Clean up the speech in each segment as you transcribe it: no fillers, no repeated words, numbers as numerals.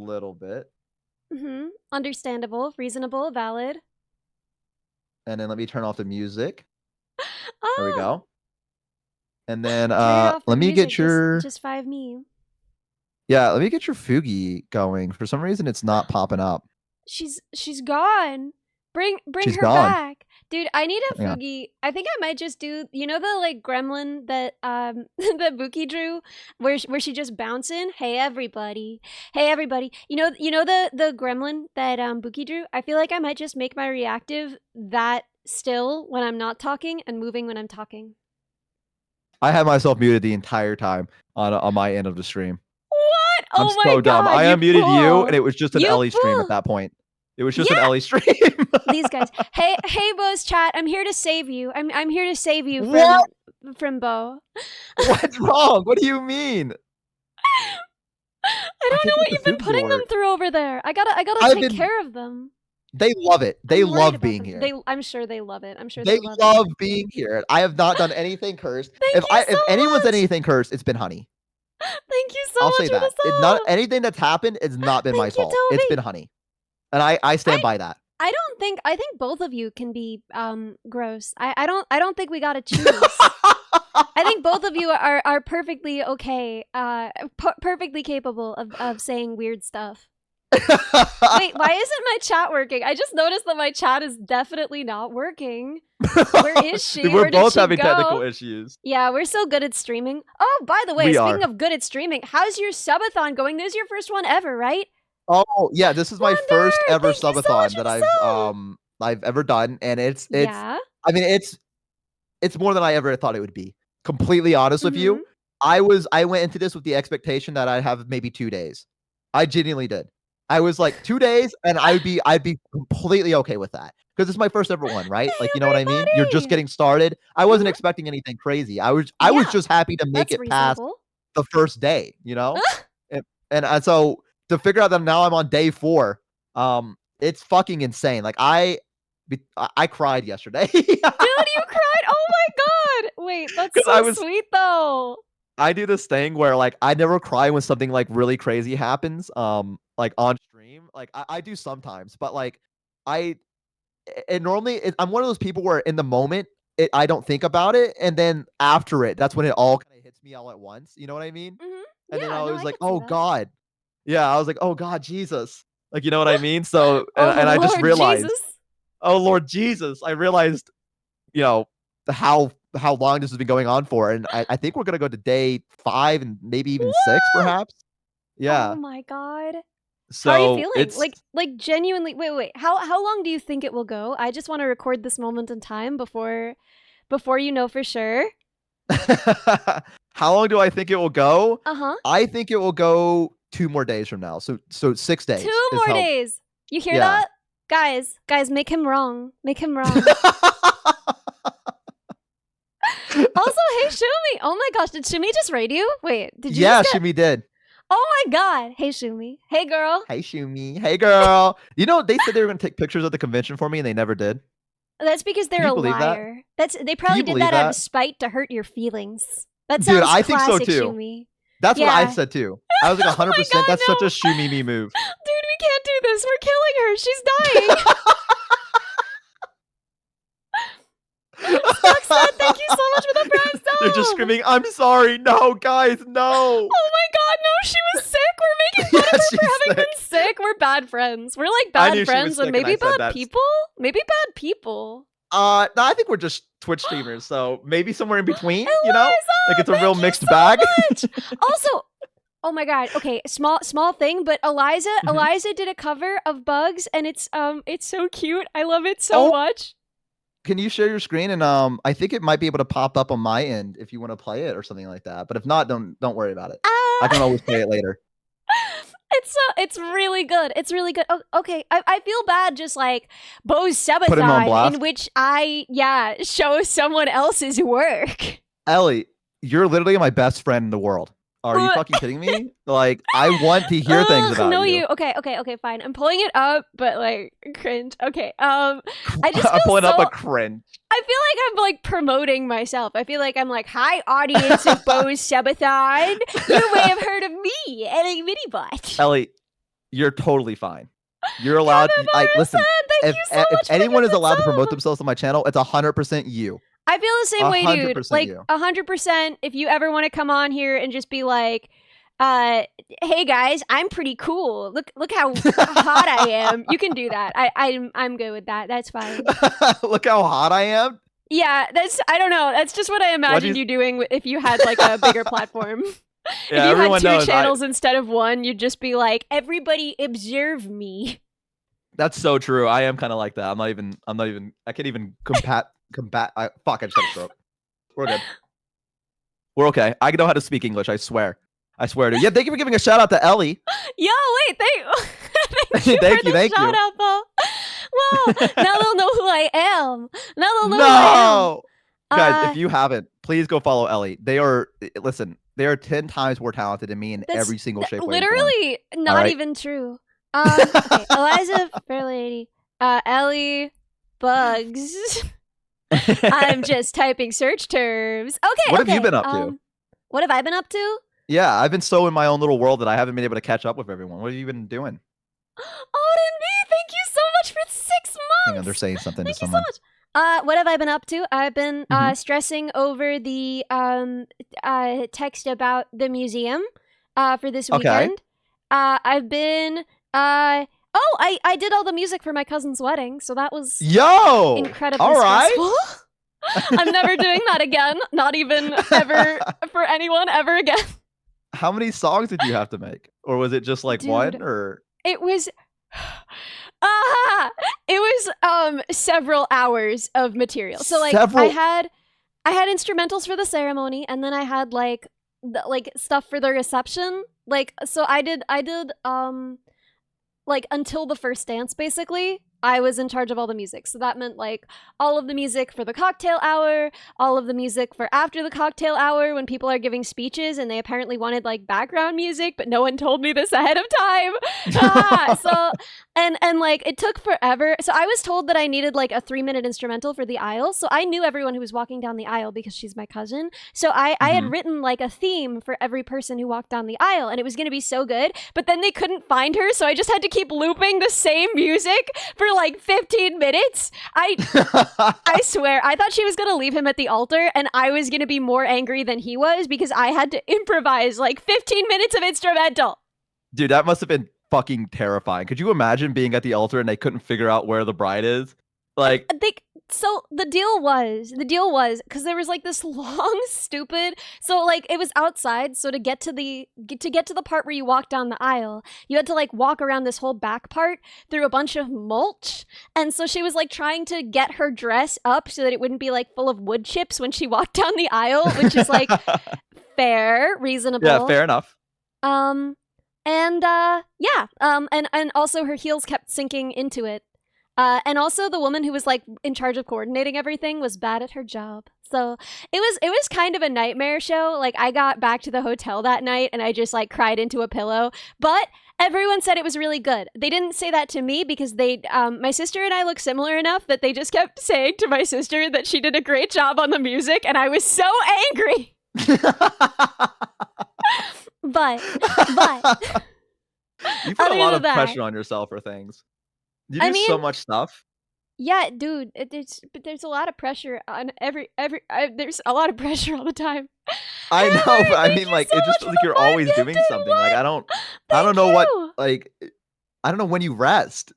little bit. Understandable, reasonable, valid. And then let me turn off the music. There we Ah, go. And then turn off the let me music. get your Just 5 me. let me get your Fugi going. For some reason, it's not popping up. She's gone. Bring She's her gone. back. Dude, I need a Hang on. Fugi. I think I might just do, you know, the like gremlin that that Buki drew where she just bouncing. Hey everybody. Hey everybody. You know the gremlin that Buki drew? I feel like I might just make my reactive that still when I'm not talking and moving when I'm talking. I had myself muted the entire time on my end of the stream. What? I'm Oh my so dumb. god, I you unmuted you, and fool. it was just an You Ellie stream at fool. that point. It was just an Yeah. Ellie stream. These guys. Hey Bo's chat, I'm here to save you. I'm here to save you What? from Bo. What's wrong? What do you mean? I I don't can't know get what the you've been Fugi to putting them work. through over there. I gotta I've take been. care of them. They love it. They I'm worried love about being them. here. I'm sure they love it. I'm sure They they love love it. being here. I have not done anything cursed. Thank you so If anyone's done much. anything cursed, it's been Honey. Thank you so I'll much say for the that. Not sub. anything that's happened. It's not been my Thank you, fault. It's been Toby. Honey, and I stand by that. I think both of you can be gross. I don't think we gotta choose. I think both of you are perfectly okay, perfectly capable of saying weird stuff. Wait, why isn't my chat working? I just noticed that my chat is definitely not working. Where is she? We're Where did both she having go? technical issues. Yeah, we're so good at streaming. Oh, by the way, We speaking are. of good at streaming, how's your subathon going? This is your first one ever, right? Oh yeah, this is my Wonder, first ever thank you so much subathon for that the sub. I've ever done, and it's Yeah. I mean it's more than I ever thought it would be. Completely honest with Mm-hmm. you, I went into this with the expectation that I'd have maybe 2 days. I genuinely did. I was like 2 days, and I'd be completely okay with that because it's my first ever one, right? Hey Like you know what I mean? You're just everybody. getting started. I wasn't Mm-hmm. expecting anything crazy. I was Yeah, just happy to make that's it past reasonable. the first day, you know? And so to figure out that now I'm on day 4, it's fucking insane. Like I cried yesterday. Dude, you cried. Oh my god. Wait, that's so sweet though. I do this thing where like I never cry when something like really crazy happens, like on stream. Like I do sometimes, but like I and normally I'm one of those people where in the moment I don't think about it, and then after it, that's when it all kind of hits me all at once. You know what I mean? Mm-hmm. And then Yeah, I no, was I like, can see oh that. god, yeah. I was like, oh god, Jesus, like you know what I mean? So Oh and I just Lord realized, Jesus. oh Lord Jesus, I realized, you know, how long this has been going on for, and I think we're gonna go to day 5 and maybe even 6, Whoa! perhaps. Oh Yeah. my god. How are you So feeling? it's Like genuinely. Wait. How long do you think it will go? I just want to record this moment in time before you know for sure. how long do I think it will go? Uh-huh. I think it will go 2 more days from now. So 6 days 2 is more how. days. You hear Yeah. that? Guys, make him wrong. Make him wrong. Also, hey Shumi. Oh my gosh, did Shumi just raid you? Wait, did you Yeah, just get Shumi did. Oh my god. Hey Shumi. Hey girl. Hey Shumi. Hey girl. You know, they said they were gonna take pictures of the convention for me and they never did. That's because Can they're you a believe that? liar. They Can probably you did believe that out of that? spite to hurt your feelings. That Dude, sounds I think so classic, too. Shumi. That's what I Yeah. said too. I was like Oh my 100%. god, That's such a no. Shumi me move. Dude, we can't do this. We're killing her. She's dying. Stuxnet, thank you so much for the prime sub. They're just screaming, I'm sorry. No, guys, no. Oh my god, no, she was sick. We're making fun of her for having been sick. We're bad friends. We're like bad friends and maybe bad people? Maybe bad people. No, I think we're just Twitch streamers, so maybe somewhere in between, Eliza, you know? Like it's a real mixed so bag. Also, oh my god, okay, small thing, but Eliza did a cover of Bugs and it's so cute. I love it so much. Can you share your screen? And I think it might be able to pop up on my end if you want to play it or something like that. But if not, don't worry about it. I can always play it later. It's really good. It's really good. Oh, okay, I feel bad just like Bo's Put him on subathon blast. in which I show someone else's work. Ellie, you're literally my best friend in the world. Are you fucking kidding me? Like, I want to hear things about you. Okay, fine. I'm pulling it up, but like cringe. Okay. I just feel I'm pulling up a cringe. I feel like I'm like promoting myself. I feel like I'm like, hi audience of Bo's subathon. You may have heard of me, Ellie Minibot. Ellie, You're totally fine. You're allowed. Like, listen, Capybara-san, thank you so if much for anyone is the allowed to promote sub. themselves on my channel, it's 100% you. I feel the same way, dude. 100% Like you. 100%. If you ever want to come on here and just be like, hey guys, I'm pretty cool. Look how hot I am. You can do that. I'm good with that. That's fine. Look how hot I am. Yeah, I don't know. That's just what I imagined you doing if you had like a bigger platform. Yeah, if you had 2 knows channels instead of 1, you'd just be like, everybody observe me. That's so true. I am kind of like that. I'm not even. I can't even combat. Fuck! I just had a stroke. We're good. We're okay. I know how to speak English. I swear. Dude. Yeah. Thank you for giving a shout out to Ellie. Yo, wait. Thank you thank for you. the Thank shout you. out, Paul. Well, now they'll know who I am. Now they'll know who I am. Guys, if you haven't, please go follow Ellie. They are 10 times more talented than me in every single shape, way, and form. Literally not even true. Okay, Eliza, Fair Lady, Ellie, Bugs. I'm just typing search terms. Okay, What have you been up to? What have I been up to? Yeah, I've been so in my own little world that I haven't been able to catch up with everyone. What have you been doing? Auden B, thank you so much for 6 months. Hang on, they're saying something to someone. Thank you so much. What have I been up to? I've been stressing over the text about the museum for this weekend. I've been I did all the music for my cousin's wedding, so that was incredibly stressful. I'm never doing that again. Not even ever for anyone ever again. How many songs did you have to make? Or was it just like one or it was several hours of material. So like I had instrumentals for the ceremony, and then I had like stuff for the reception. Like so I did like until the first dance basically. I was in charge of all the music. So that meant like all of the music for the cocktail hour, all of the music for after the cocktail hour when people are giving speeches and they apparently wanted like background music, but no one told me this ahead of time. So and like it took forever. So I was told that I needed like a 3-minute instrumental for the aisle. So I knew everyone who was walking down the aisle because she's my cousin. So I had written like a theme for every person who walked down the aisle, and it was going to be so good, but then they couldn't find her. So I just had to keep looping the same music for like 15 minutes. I swear, I thought she was gonna leave him at the altar, and I was gonna be more angry than he was because I had to improvise like 15 minutes of instrumental. Dude, that must have been fucking terrifying. Could you imagine being at the altar and they couldn't figure out where the bride is? Like, so the deal was because there was like this long stupid, so like it was outside, so to get to the part where you walk down the aisle, you had to like walk around this whole back part through a bunch of mulch, and so she was like trying to get her dress up so that it wouldn't be like full of wood chips when she walked down the aisle, which is like reasonable. Yeah, fair enough. And also her heels kept sinking into it. And also the woman who was like in charge of coordinating everything was bad at her job. So it was kind of a nightmare show. Like I got back to the hotel that night and I just like cried into a pillow, but everyone said it was really good. They didn't say that to me because my sister and I look similar enough that they just kept saying to my sister that she did a great job on the music, and I was so angry. But you put a lot of pressure on yourself for things. You do so much stuff. Yeah, dude. There's a lot of pressure on there's a lot of pressure all the time. I know, but I mean, like, it's just like you're always doing something. Like, I don't know what, like, I don't know when you rest.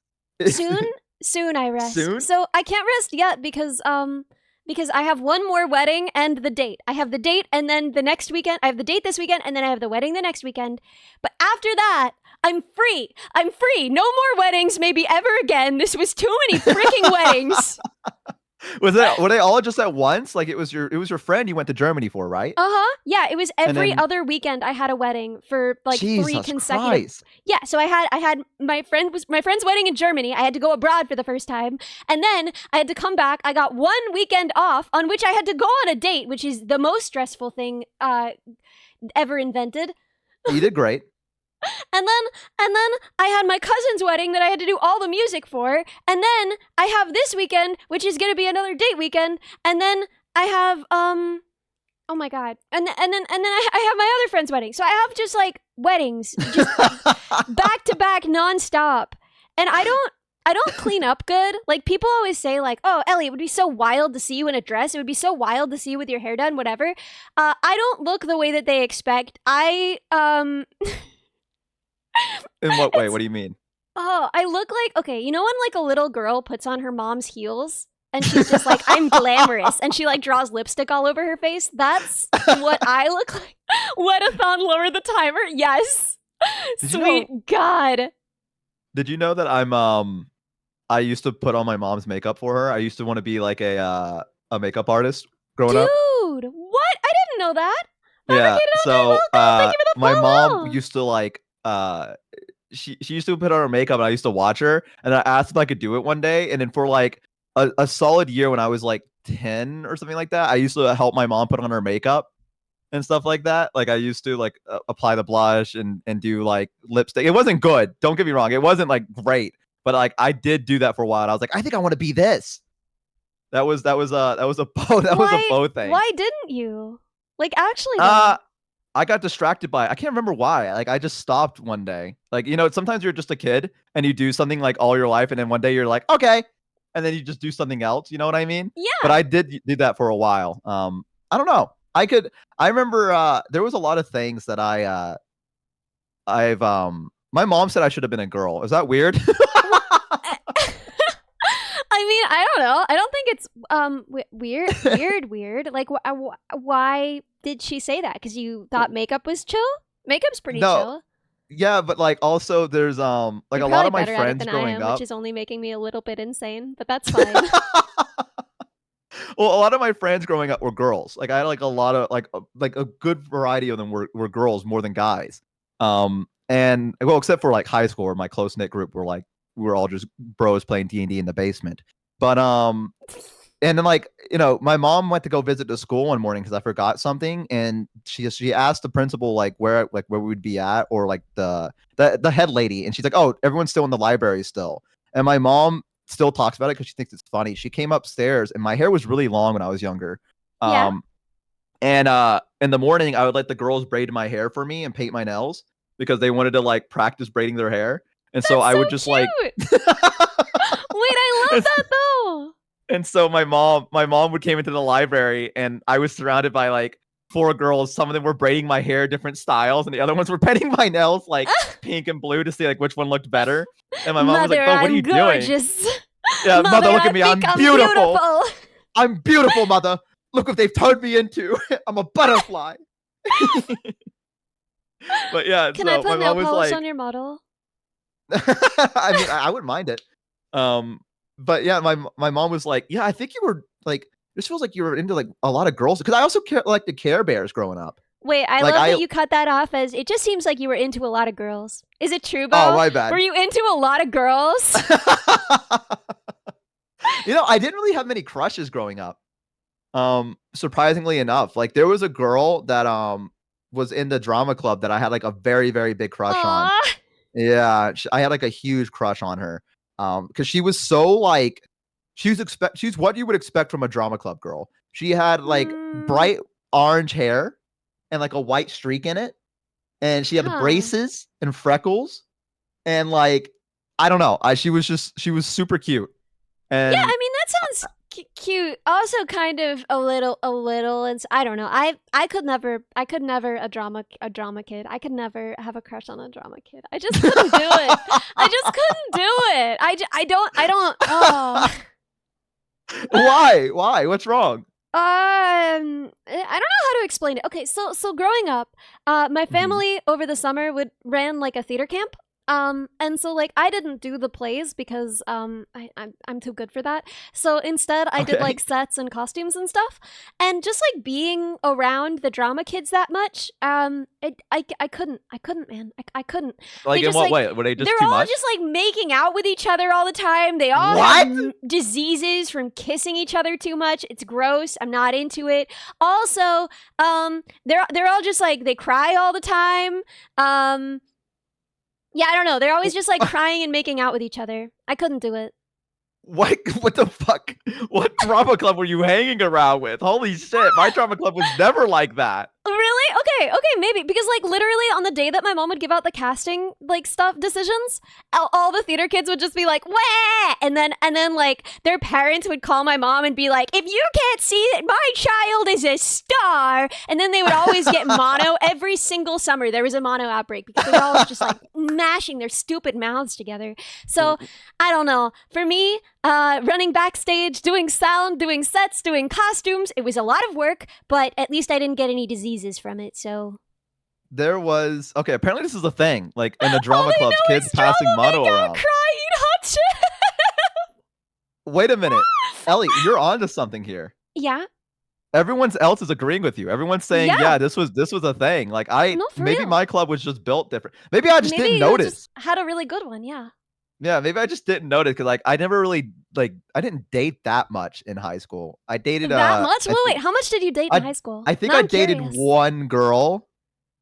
Soon I rest. Soon? So I can't rest yet because I have one more wedding and the date. I have the date, and then the next weekend I have the date this weekend, and then I have the wedding the next weekend. But after that, I'm free. No more weddings, maybe ever again. This was too many freaking weddings. Were they all just at once? Like it was your friend you went to Germany for, right? Yeah, it was every other weekend I had a wedding for like Jesus 3 consecutive. Christ. Yeah, so I had my friend's wedding in Germany. I had to go abroad for the first time, and then I had to come back. I got 1 weekend off on which I had to go on a date, which is the most stressful thing ever invented. You did great. And then I had my cousin's wedding that I had to do all the music for. And then I have this weekend, which is going to be another date weekend. And then I have Oh my god. And then I have my other friend's wedding. So I have just like weddings just back to back nonstop. And I don't clean up good. Like people always say like, "Oh, Ellie, it would be so wild to see you in a dress. It would be so wild to see you with your hair done, whatever." I don't look the way that they expect. In what way? It's What do you mean? I look like, okay, you know when like a little girl puts on her mom's heels and she's just like, I'm glamorous, and she like draws lipstick all over her face? That's what I look like. Whatathon, lower the timer. Yes. Did you know? Sweet God. Did you know that I used to put on my mom's makeup for her. I used to want to be like a makeup artist growing up. Dude, what? I didn't know that. Yeah. Fabricated okay, So welcome. Thank you for the my mom follow. used to like she used to put on her makeup and I used to watch her and I asked if I could do it one day. And then for like a solid year when I was like 10 or something like that, I used to help my mom put on her makeup and stuff like that. Like I used to like apply the blush and do like lipstick. It wasn't good. Don't get me wrong. It wasn't like great, but like I did do that for a while. And I was like, I think I want to be this. That was a that was a Why bow thing. why didn't you? Like actually Uh though. I got distracted by it. I can't remember why. Like I just stopped one day. Like, sometimes you're just a kid and you do something like all your life and then one day you're like, "Okay." And then you just do something else, you know what I mean? But Yeah. I did do that for a while. I don't know. I remember there was a lot of things that I've my mom said I should have been a girl. Is that weird? Well, I mean, I don't know. I don't think it's weird. Like, why did she say that? Because you thought makeup was chill. Makeup's pretty No. chill. Yeah, but like also there's like You're a lot probably of my better at it friends than I growing am, which up. is only making me a little bit insane. But that's fine. Well, a lot of my friends growing up were girls. Like I had like a lot of like a good variety of them were girls more than guys. And well, except for like high school, where my close knit group were like we were all just bros playing D&D in the basement. But and then like my mom went to go visit the school one morning because I forgot something, and she asked the principal like where we would be at, or like the head lady, and she's like, oh, everyone's still in the library still. And my mom still talks about it because she thinks it's funny. She came upstairs and my hair was really long when I was younger. Yeah. Um and in the morning I would let the girls braid my hair for me and paint my nails because they wanted to like practice braiding their hair. And so That's I so would just like cute. Wait, I love and, that though. and so my mom would came into the library and I was surrounded by like four girls. Some of them were braiding my hair different styles and the other ones were painting my nails like pink and blue to see like which one looked better. And my mom was like, Mother, "Bo, what are I'm you doing?" gorgeous. Yeah, Mother, mother, look I at me. think I'm I'm beautiful. beautiful. I'm beautiful, mother. Look what they've turned me into. I'm a butterfly. But yeah, Can I so my put nail mom was polish on like, your model? I mean, I wouldn't mind it. Um, but yeah, my mom was like, yeah, I think you were like, this feels like you were into like a lot of girls because I also like the Care Bears growing up. Wait, I Like love I, that you cut that off as it just seems like you were into a lot of girls. Is it true, oh Bo? my Were bad. you into a lot of girls? I didn't really have many crushes growing up. Surprisingly enough, like there was a girl that was in the drama club that I had like a very very big crush on. Aw. Yeah, I had like a huge crush on her. Because she was so like she's what you would expect from a drama club girl. She had like Mm, bright orange hair and like a white streak in it, and she had huh. braces and freckles, and like I don't know, she was super cute, Yeah, and I mean that sounds cute. Also, kind of a little. And I don't know. I could never a drama kid. I could never have a crush on a drama kid. I just couldn't do it. I just couldn't do it. I don't. Oh. why what's wrong? I don't know how to explain it. Okay, so growing up, my Mhm. family over the summer would ran like a theater camp. And so like I didn't do the plays because I'm too good for that. So instead I did Okay, like sets and costumes and stuff. And just like being around the drama kids that much, I couldn't, man. I couldn't. like They in just what like way? Were they just they're too all much? just like making out with each other all the time. They all have What? diseases from kissing each other too much. It's gross. I'm not into it. Also, they're all just like they cry all the time. Yeah, I don't know. They're always just like crying and making out with each other. I couldn't do it. What? What the fuck? What drama club were you hanging around with? Holy shit! My drama club was never like that. Really? Okay, maybe because like literally on the day that my mom would give out the casting like stuff decisions, all the theater kids would just be like, "Wah!" and then like their parents would call my mom and be like, "If you can't see that my child is a star," and then they would always get mono every single summer. There was a mono outbreak because they were always just like mashing their stupid mouths together. So I don't know. For me, running backstage, doing sound, doing sets, doing costumes, it was a lot of work, but at least I didn't get any diseases from it, so There was okay. Apparently, this is a thing. Like in the all drama they clubs, know kids is passing drama mono make out, around. cry, eat hot shit. Wait a minute, Ellie, you're onto something here. Yeah, Everyone else is agreeing with you. Everyone's saying, yeah. "Yeah, this was a thing." Like No, for maybe real. my club was just built different. Maybe I just Maybe didn't you just notice. had a really good one, yeah. Yeah, maybe I just didn't notice because like I never really like I didn't date that much in high school. I dated That much? I Wait, how much did you date in I high school? I think Now I I'm dated curious. one girl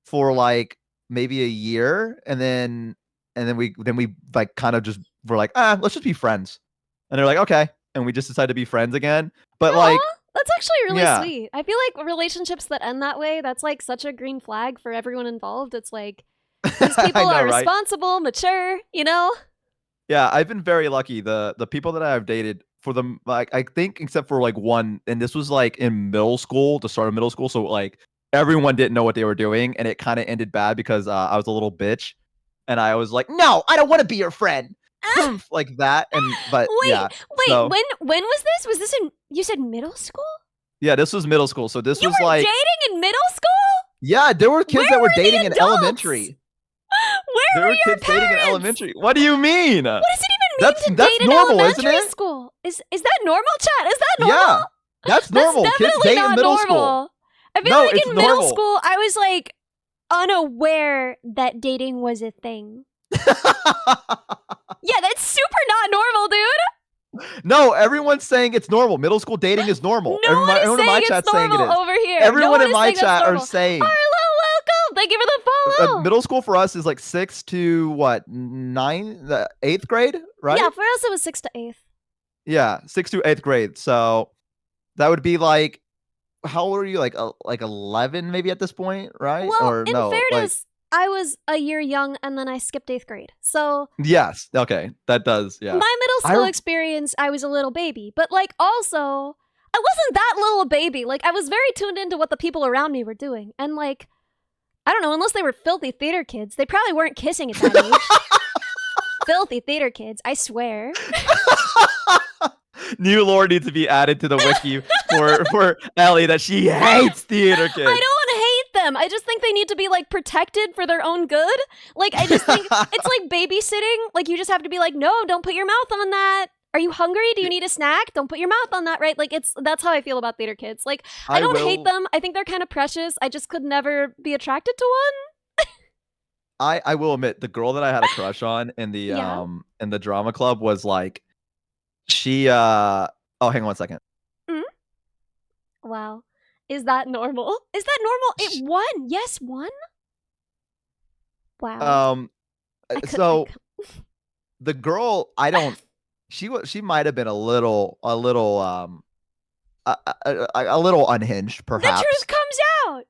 for like maybe a year, and then we like kind of just were like, let's just be friends. And they're like, okay, and we just decided to be friends again. But like, Aw, that's actually really yeah, sweet. I feel like relationships that end that way, that's like such a green flag for everyone involved. It's like these I people know, are right? responsible, mature, you know? Yeah, I've been very lucky. The people that I've dated for them, like I think except for like one, and this was like in middle school, the start of middle school. So like everyone didn't know what they were doing, and it kind of ended bad because I was a little bitch, and I was like, no, I don't want to be your friend, like that. And but Wait, yeah, wait, so when was this? Was this in you said middle school? yeah, this was middle school. So this You was were like, dating in middle school? yeah, there were kids Where that were were dating the in adults? elementary. Where There were were your kids dating in parents? elementary. What do you mean? What does it even That's mean to that's date in normal, isn't elementary it? school? Is that normal, chat? Is that normal? Yeah, that's That's normal. Kids definitely date in not middle school. normal. I feel No, like it's in middle normal. school I was like unaware that dating was a thing. Yeah, that's super not normal, dude. No, everyone's saying it's normal. Middle school dating is normal. No one is Everyone in my saying it's chat's saying it normal is. over here. Everyone no one in is my saying that's chat are normal. saying Arlo, welcome. Thank you for the follow. middle school for us is like 6th to what, 8th grade, right? Yeah, for us it was 6th to 8th. Yeah, 6th to 8th grade. So that would be like, how old are you? Like 11 maybe at this point, right? Well, Or in no, like fairness, I was a year young and then I skipped 8th grade. So yes, okay, that does, yeah. my middle I school experience, I was a little baby, but like also, I wasn't that little baby. Like I was very tuned into what the people around me were doing, and like I don't know, unless they were filthy theater kids, they probably weren't kissing at that age. Filthy theater kids, I swear. New lore needs to be added to the wiki for Ellie that she hates theater kids. I don't hate them. I just think they need to be like protected for their own good. Like I just think it's like babysitting. Like you just have to be like, no, don't put your mouth on that. Are you hungry? Do you need a snack? Don't put your mouth on that, right? Like that's how I feel about theater kids. Like I don't hate them. I think they're kind of precious. I just could never be attracted to one. I will admit the girl that I had a crush on in the Yeah. in the drama club was like she oh, hang on one second. Mm? Wow. Is that normal? Is that normal? It won. Yes, won. Wow. Um I so the girl, I don't she might have been a little a little unhinged The perhaps. truth comes out.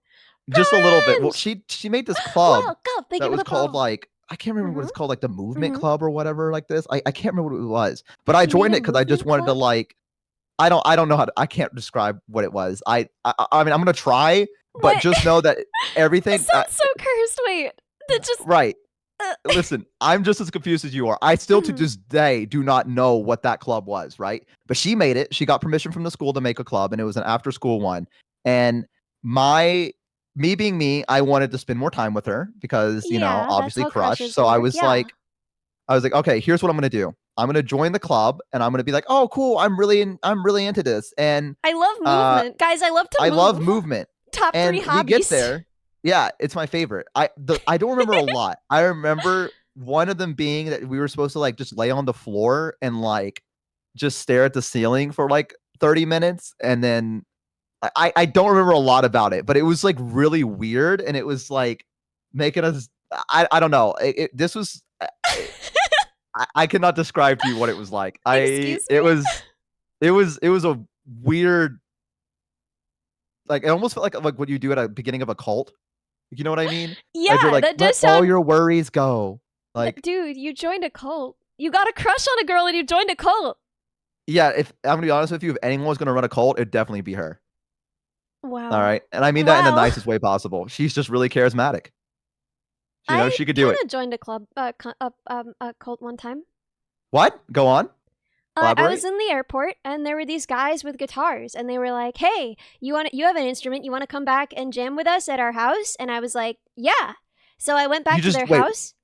Just a little bit. Well, Cringe! she made this club Welcome. Thank that you for was the called follow. like I can't remember what it's called, like the Movement Mhm. Club or whatever like this. I can't remember what it was. But I She made joined a it because I just movement wanted to club? like I don't know how to I can't describe what it was. I mean I'm gonna try, but What? just know that This everything sounds so cursed. Wait. That just right. uh, Listen, I'm just as confused as you are. I still to Mhm. this day do not know what that club was, right? But she made it. She got permission from the school to make a club, and it was an after school one. And my me being me, I wanted to spend more time with her because, Yeah, that's obviously how crush. crushes So work. Yeah. I was like, okay, here's what I'm gonna do. I'm gonna join the club and I'm gonna be like, oh, cool, I'm really into this. And I love uh movement. Guys, I love to I love move. movement. Top 3 And we get hobbies. there. Yeah, it's my favorite. I don't remember a lot. I remember one of them being that we were supposed to like just lay on the floor and like just stare at the ceiling for like 30 minutes. And then I don't remember a lot about it, but it was like really weird and it was like making us I don't know. This was I cannot describe to you what it was like. Excuse It me? was it was a weird, like, it almost felt like what you do at a beginning of a cult. You know what I mean? Like, they're Yeah, like, that "Let does all sound. your worries go." Like, Dude, you joined a cult. You got a crush on a girl and you joined a cult. yeah, if I'm gonna be honest with you, if anyone was gonna run a cult, it'd definitely be her. All Wow. right? And I mean that in the Wow. nicest way possible. She's just really charismatic. You know, I she could do kind it. of joined a cult one time. What? Go on. I was Elaborate. in the airport and there were these guys with guitars and they were like, "Hey, you have an instrument? You want to come back and jam with us at our house?" And I was like, "Yeah." So I went You back to just their wait, house.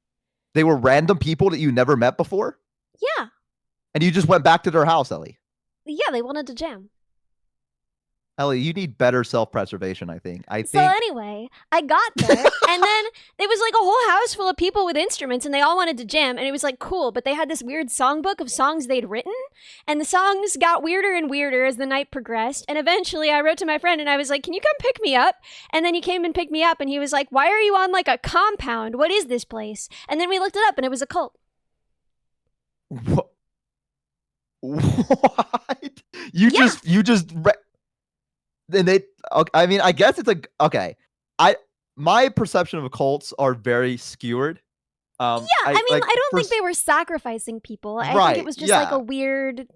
they were random people that you never met before? Yeah. And you just went back to their house, Ellie. Yeah, they wanted to jam. Ellie, you need better self-preservation, I think. I So think anyway, I got there and then it was like a whole house full of people with instruments and they all wanted to jam and it was like cool, but they had this weird songbook of songs they'd written and the songs got weirder and weirder as the night progressed and eventually I wrote to my friend and I was like, "Can you come pick me up?" And then he came and picked me up and he was like, "Why are you on like a compound? What is this place?" And then we looked it up and it was a cult. what? What? You Yeah. just and they okay, I mean, I guess it's a okay. I My perception of cults are very skewered. Yeah, I I mean, like I don't think first they were sacrificing people. I think it right, was just like a yeah. weird,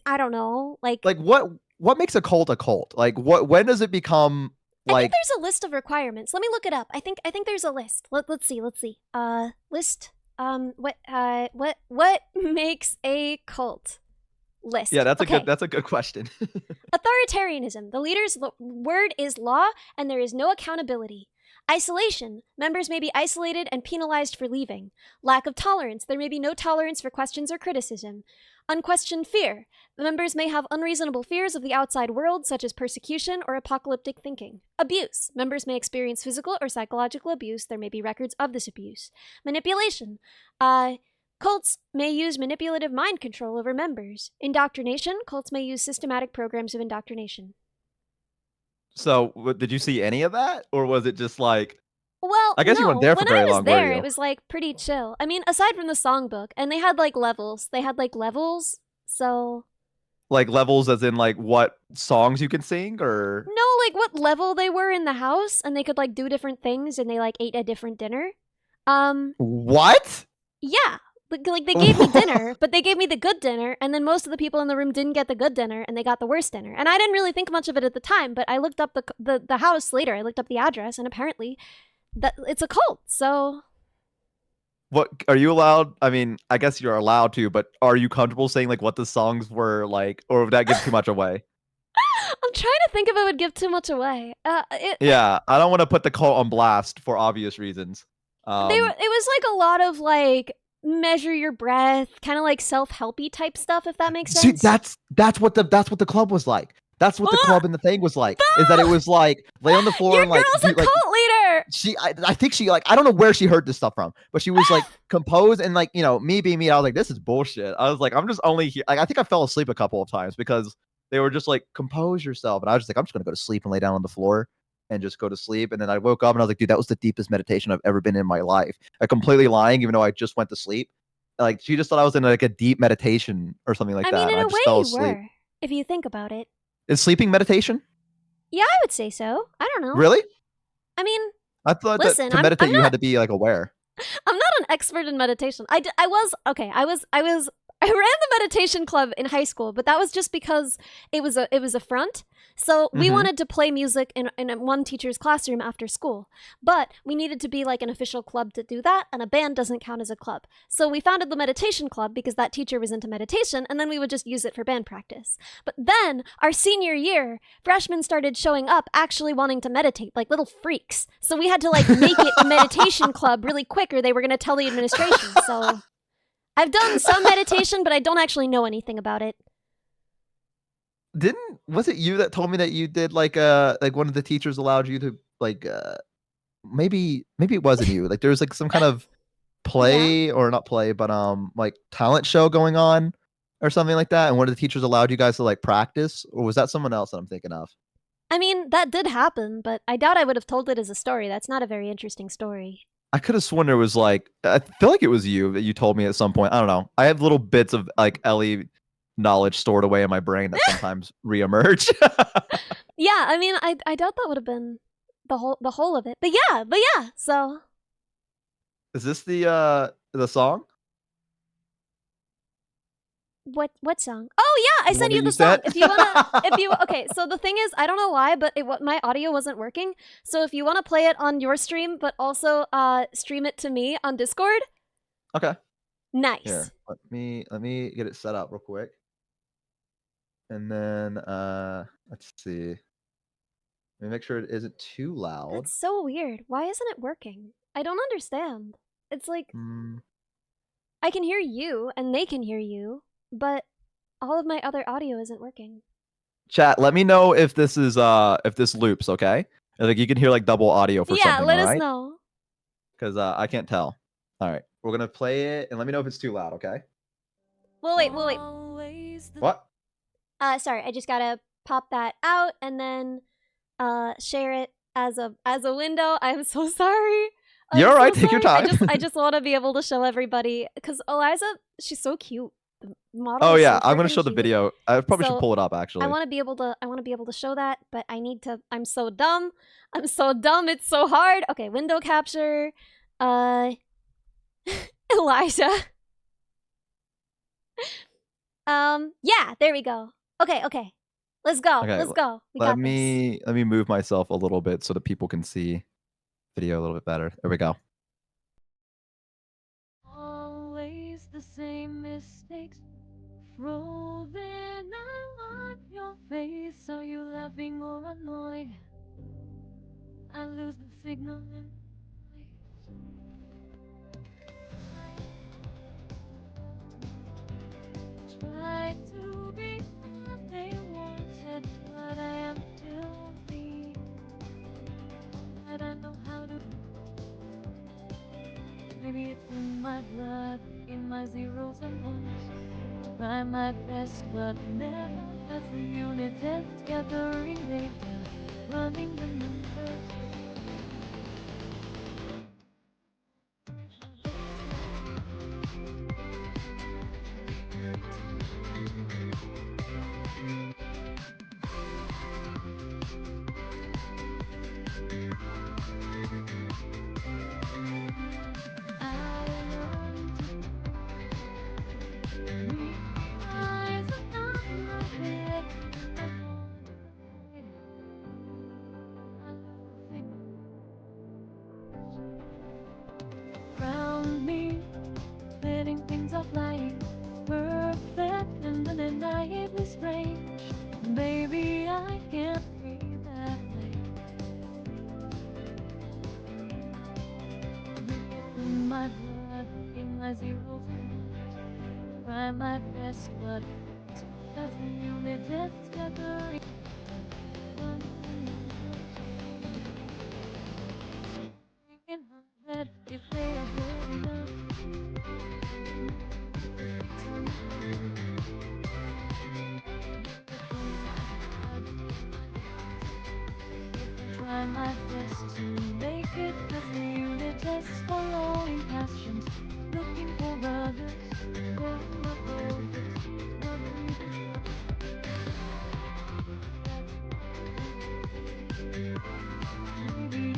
I don't know, like Like what makes a cult a cult? Like when does it become I think like there's a list of requirements. Let me look it up. I think there's a list. Let's see. Let's see. List. What makes a cult? yeah, List. Okay. that's a good question. Authoritarianism. The leader's word is law, and there is no accountability. Isolation. Members may be isolated and penalized for leaving. Lack of tolerance. There may be no tolerance for questions or criticism. Unquestioned fear. The members may have unreasonable fears of the outside world, such as persecution or apocalyptic thinking. Abuse. Members may experience physical or psychological abuse. There may be records of this abuse. Manipulation. Cults may use manipulative mind control over members. Indoctrination. Cults may use systematic programs of indoctrination. So, did you see any of that or was it just like Well, I guess you weren't no. there for When I very was long, were there, it you? was like pretty chill. I mean, aside from the songbook, and they had like levels. They had like levels. So, Like levels as in like what songs you can sing or no, like what level they were in the house, and they could like do different things, and they like ate a different dinner. Um, what? yeah. Like they gave me dinner, but they gave me the good dinner, and then most of the people in the room didn't get the good dinner, and they got the worst dinner. And I didn't really think much of it at the time, but I looked up the house later. I looked up the address, and apparently that it's a cult. So What are you allowed? I mean, I guess you're allowed to, but are you comfortable saying like what the songs were like, or would that give too much away? I'm trying to think if it would give too much away. Yeah, I don't want to put the cult on blast for obvious reasons. It was like a lot of like measure your breath, kind of like self-helpy type stuff, if that makes See, sense. that's what the club was like. That's what the Ah, club and the thing was like. Is that it no! was like lay on the floor Your and like girl's do a like cult leader. I think she like I don't know where she heard this stuff from, but she was like composed and like me being me, I was like this is bullshit. I was like I'm just only here. Like I think I fell asleep a couple of times because they were just like compose yourself, and I was just like I'm just gonna go to sleep and lay down on the floor and just go to sleep. And then I woke up and I was like, dude, that was the deepest meditation I've ever been in my life. I completely lying, even though I just went to sleep. Like she just thought I was in like a deep meditation or something like I that, mean, and in I a way, just fell you asleep. were, if you think about it. Is sleeping meditation? Yeah, I would say so. I don't know. Really? I mean, I thought that listen, to I'm meditate you had not to be like aware. I'm not an expert in meditation. I was okay. I ran the meditation club in high school, but that was just because it was a front. So we Mm-hmm. wanted to play music in one teacher's classroom after school, but we needed to be like an official club to do that, and a band doesn't count as a club. So we founded the meditation club because that teacher was into meditation, and then we would just use it for band practice. But then our senior year, freshmen started showing up actually wanting to meditate like little freaks. So we had to like make it a meditation club really quick, or they were going to tell the administration. So I've done some meditation, but I don't actually know anything about it. Didn't was it you that told me that you did like one of the teachers allowed you to like maybe it wasn't you. Like there was like some kind of Yeah. play or not play, but like talent show going on or something like that, and one of the teachers allowed you guys to like practice, or was that someone else that I'm thinking of? I mean, that did happen, but I doubt I would have told it as a story. That's not a very interesting story. I could have sworn there was like I feel like it was you that you told me at some point. I don't know. I have little bits of like Ellie knowledge stored away in my brain that sometimes reemerge. Yeah, I mean, I doubt that would have been the whole of it. But yeah. So Is this the song? what song? Oh yeah, I The one sent that you you the song. sent? If you wanna, if you okay. So the thing is, I don't know why, but my audio wasn't working. So if you wanna play it on your stream, but also stream it to me on Discord, Okay. nice. Here. Let me get it set up real quick. And then let's see. Let me make sure it isn't too loud. That's so weird. Why isn't it working? I don't understand. It's like Mm, I can hear you and they can hear you, but all of my other audio isn't working. Chat, let me know if this is if this loops, okay? Like you can hear like double audio for Yeah, something, let all us right? know. Because I can't tell. All right, we're gonna play it, and let me know if it's too loud, okay? We'll wait. What? Sorry, I just gotta pop that out and then share it as a window. I'm so sorry. You're I'm all so right. Take your sorry. I time. just want to be able to show everybody because Eliza, she's so cute. The model Oh is yeah, so I'm gonna freaking show the cute. video. I probably should So pull it up I actually. want to be able to show that, but I need to. I'm so dumb. I'm so dumb. It's so hard. Okay, window capture. Uh, Elijah. Yeah, there we go. Okay. Let's go. Okay, Let's go. We let got this. me move myself a little bit so that people can see video a little bit better. There we go. Always the same mistakes. Frozen on your face. Are you laughing or annoyed? I lose the signal in try to be what they wanted, but I am still me. I don't know how to. Maybe it's in my blood, in my zeros and ones. Try my best, but never as a unit. It's gathering data, running the numbers. I learned to realize I'm not ahead. Around me, letting things off lying perfect and then naively strange. Baby, I can't be that way. In my blood, in my zeros and ones. Try my best, but doesn't unit it's gathering. In my head, if they are good enough. Try my best to make it as the unit tests following passions, looking for others. They're not focused, not reading. Maybe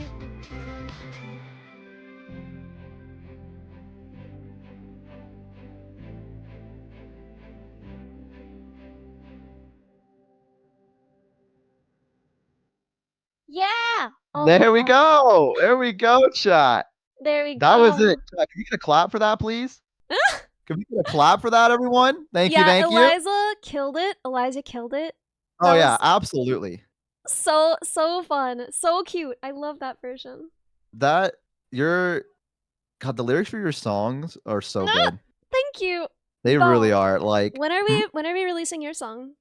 Yeah. Oh my There we god. go. There we go, chat. There we That was it. go. Chat, can you get a clap for that, please? Can we get a clap for that, everyone? Thank you, Yeah, thank you. Eliza killed it. Eliza killed it. Oh That yeah, was absolutely. so fun. So cute. I love that version. That your God, the lyrics for your songs are so good. Thank you. They really Bo, are. Like, when are we releasing your song?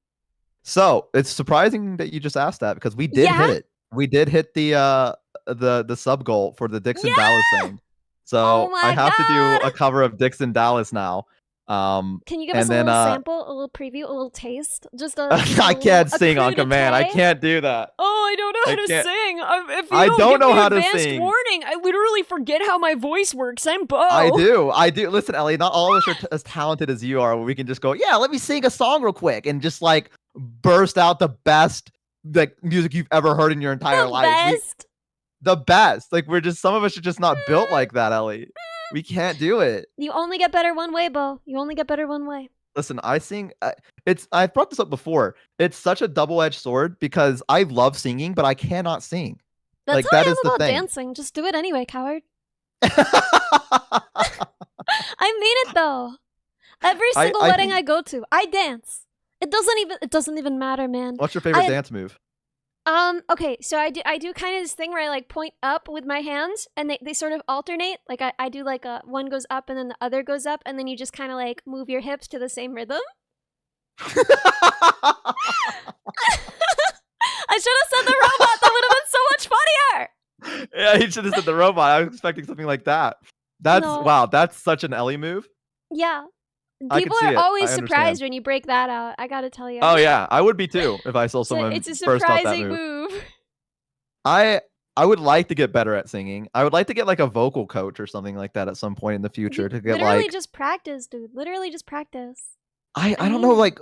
so it's surprising that you just asked that because we did Yeah? hit it. We did hit the sub goal for the Dixon Dallas Yeah! thing. Oh So I my have to do god. a cover of Dixon Dallas now. Can you give And us a then little sample, a little preview, a little taste? Just a I can't sing on command. I can't do that. Oh, I don't know how to can't. sing. If you I don't don't give know me how to advanced sing. warning, I literally forget how my voice works. I'm Bo. I do. Listen, Ellie, not all of us are as talented as you are, where we can just go, yeah, let me sing a song real quick and just like burst out the best like music you've ever heard in your entire life. The best. Like some of us are just not built like that, Ellie. We can't do it. You only get better one way, Bo. You only get better one way. Listen, I sing. I've brought this up before. It's such a double-edged sword because I love singing, but I cannot sing. That's like how that I am is the about thing. dancing. Just do it anyway, coward. I mean it though. Every single wedding I go to, I dance. It doesn't even matter, man. What's your favorite dance move? Okay, so I do kind of this thing where I like point up with my hands and they sort of alternate. Like I do like one goes up and then the other goes up and then you just kind of like move your hips to the same rhythm. I should have said the robot. That would have been so much funnier. Yeah, he should have said the robot. I was expecting something like that. Wow, that's such an Ellie move. Yeah. People are always surprised when you break that out. I gotta tell you. Oh yeah, I would be too if I saw someone it's a burst out that surprising move. move. I would like to get better at singing. I would like to get like a vocal coach or something like that at some point in the future to get literally like just practice, dude. Literally just practice. I don't know like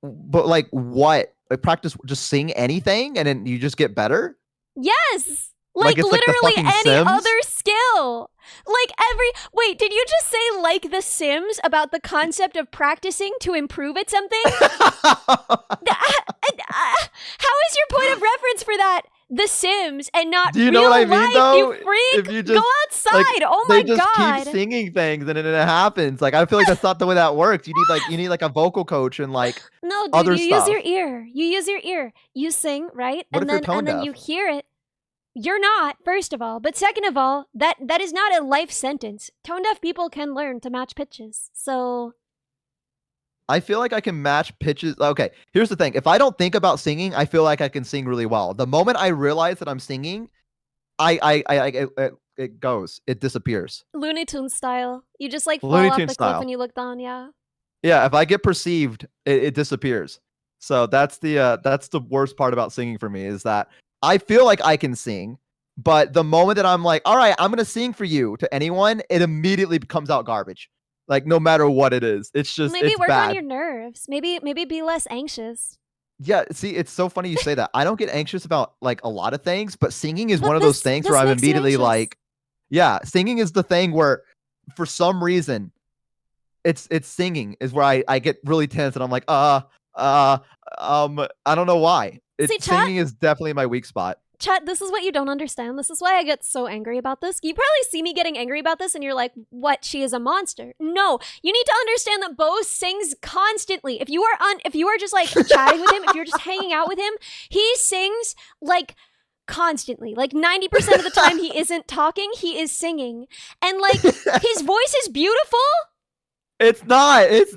but like what? Like practice just sing anything and then you just get better? Yes. Like it's literally like the any Sims? other skill. Wait, did you just say like The Sims about the concept of practicing to improve at something? How is your point of reference for that The Sims and not Do you real know what I mean, life, though? you freak? If you just, go outside. Oh my they just god. keep singing things and then it happens. Like I feel like that's not the way that works. You need like a vocal coach and like no, dude, other you stuff. use your ear. You use your ear. You sing, right? What and if you're then you hear it. You're not, first of all. But second of all, that is not a life sentence. Tone deaf people can learn to match pitches. So I feel like I can match pitches. Okay, here's the thing. If I don't think about singing, I feel like I can sing really well. The moment I realize that I'm singing, it goes. It disappears. Looney Tunes style. You just like fall Looney off Tunes the cliff style. when you look down, yeah. Yeah, if I get perceived, it disappears. So that's the worst part about singing for me is that I feel like I can sing, but the moment that I'm like, all right, I'm gonna sing for you to anyone, it immediately comes out garbage. Like no matter what it is, it's just maybe it's work bad. on your nerves. Maybe be less anxious. Yeah, see, it's so funny you say that. I don't get anxious about like a lot of things, but singing is one of those things where I'm immediately like, yeah, singing is the thing where for some reason it's singing is where I get really tense and I'm like, I don't know why. Singing is definitely my weak spot. Chat, this is what you don't understand. This is why I get so angry about this. You probably see me getting angry about this and you're like, what? She is a monster. No, you need to understand that Bo sings constantly. If you are just like chatting with him, if you're just hanging out with him, he sings like constantly. Like 90% of the time he isn't talking, he is singing. And like his voice is beautiful. It's not. It's